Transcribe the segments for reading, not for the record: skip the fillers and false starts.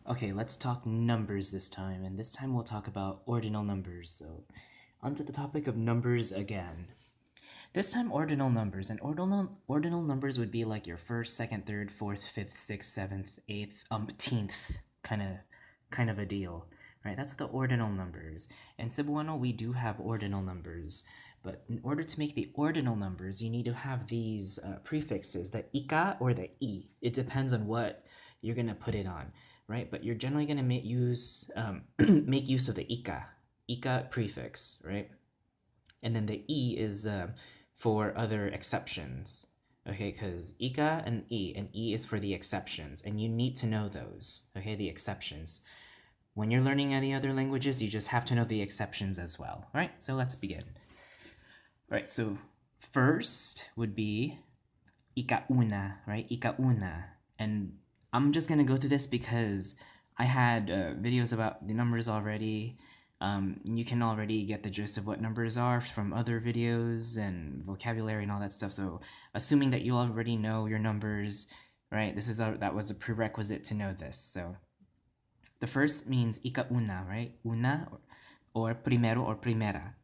Okay, let's talk numbers this time, and this time we'll talk about ordinal numbers. So, onto the topic of numbers again. This time, ordinal numbers, and ordinal numbers would be like your first, second, third, fourth, fifth, sixth, seventh, eighth, umpteenth kind of a deal, right? That's the ordinal numbers. In Cebuano, we do have ordinal numbers, but in order to make the ordinal numbers, you need to have these prefixes, the ika or the I. It depends on what you're gonna put it on, right? But you're generally gonna make use make use of the ika prefix, right? And then the I is for other exceptions. Okay, because ika and I is for the exceptions, and you need to know those. Okay, the exceptions. When you're learning any other languages, you just have to know the exceptions as well. All right, so let's begin. All right, so first would be ika-una, right? Ika-una. And I'm just going to go through this because I had videos about the numbers already. You can already get the gist of what numbers are from other videos and vocabulary and all that stuff. So assuming that you already know your numbers, right? That was a prerequisite to know this. So the first means ika-una, right? Una or primero or primera.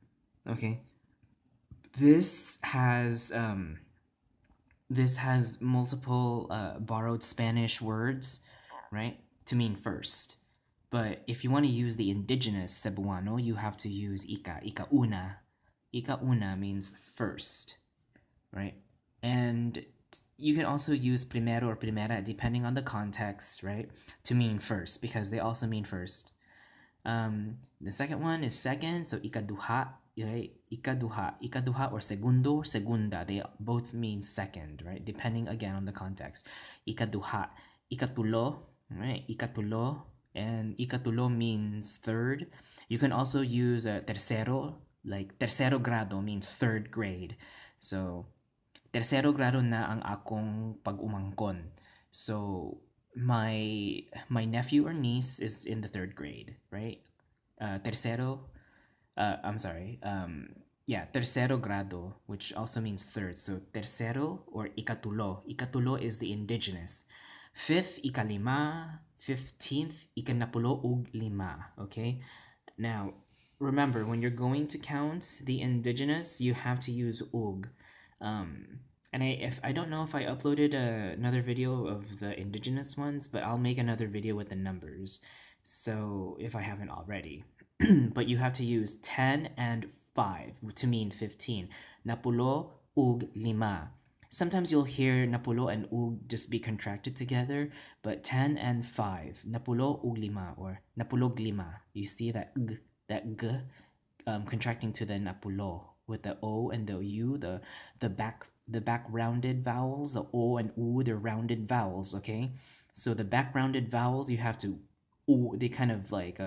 Okay. This has multiple borrowed Spanish words, right, to mean first. But if you want to use the indigenous Cebuano, you have to use ika una. Ika una means first, right? And you can also use primero or primera depending on the context, right, to mean first because they also mean first. The second one is second, so ikaduha, right? Ikaduha or segundo, segunda. They both mean second, right? Depending again on the context. Ikaduha, ikatulo, right? Ikatulo, and ikatulo means third. You can also use tercero, like tercero grado means third grade. So, tercero grado na ang akong pag-umangkon. So, my nephew or niece is in the third grade, right? Tercero, I'm sorry. Yeah, tercero grado, which also means third. So tercero or ikatulo. Ikatulo is the indigenous. Fifth, ikalima. 15th, ikanapulo ug lima. Okay. Now, remember when you're going to count the indigenous, you have to use ug. And I don't know if I uploaded another video of the indigenous ones, but I'll make another video with the numbers. So if I haven't already. But you have to use 10 and 5 to mean 15. Napulo ug lima. Sometimes you'll hear napulo and ug just be contracted together, but 10 and 5. Napulo ug lima or napulog lima. You see that g contracting to the napulo with the o and the u, the back rounded vowels, the o and u, they're rounded vowels, okay? So the back rounded vowels you have to they kind of like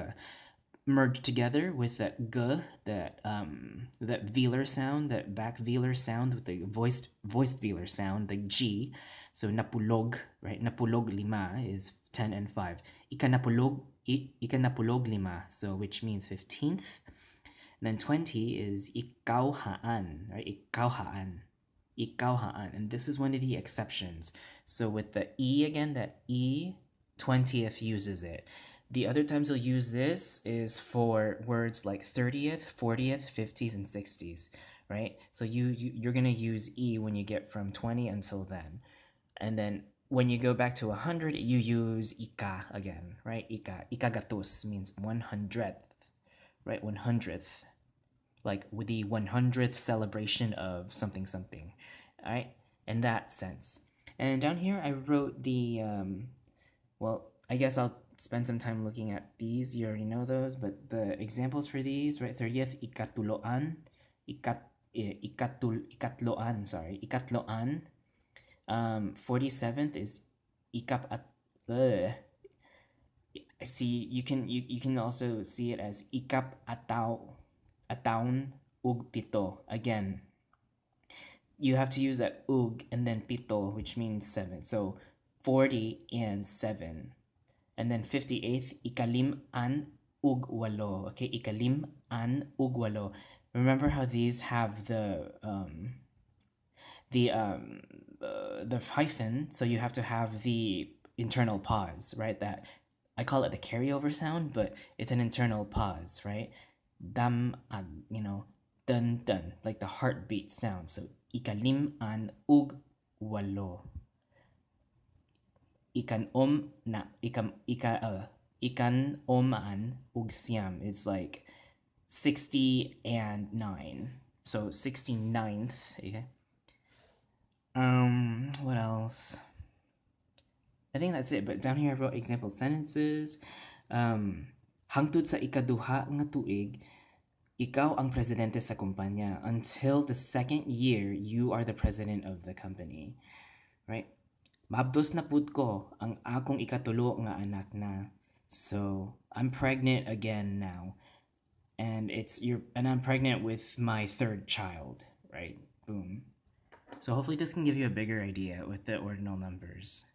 merge together with that g, that velar sound, that back velar sound with the voiced velar sound, the g. So napulog, right? Napulog lima is 10 and 5. Ikanapulog lima, so which means 15th. And then 20 is ikauhaan, right? Ikauhaan. And this is one of the exceptions. So with the e again, that e, 20th uses it. The other times you'll use this is for words like 30th, 40th, 50s, and 60s, right? So you're going to use E when you get from 20 until then. And then when you go back to 100, you use Ika again, right? Ikagatus means 100th, right? 100th. Like with the 100th celebration of something something, all right? In that sense. And down here I wrote the, well, I guess I'll spend some time looking at these. You already know those, but the examples for these, right? 30th, ikatuloan. Ikatloan, sorry. Ikatloan. 47th is ikap at. See, you can also see it as ikap ataun ug pito. Again, you have to use that ug and then pito, which means 7. So 40 and 7. And then 58th, ikalim an ugwalo. Okay, ikalim an ugwalo. Remember how these have the hyphen, so you have to have the internal pause, right? That I call it the carryover sound, but it's an internal pause, right? Dam an, dun dun, like the heartbeat sound. So ikalim an ug walo. Ikan na ikan an ug siam. It's like 60 and 9. So 69th. Okay. What else? I think that's it. But down here I wrote example sentences. Hangtod sa ikaduha nga tuig, ikaw ang presidente sa kumpanya. Until the second year, you are the president of the company. Right? Mabdos na pud ko ang akong ikatulo nga anak na. So, I'm pregnant again now. And I'm pregnant with my third child, right? Boom. So hopefully this can give you a bigger idea with the ordinal numbers.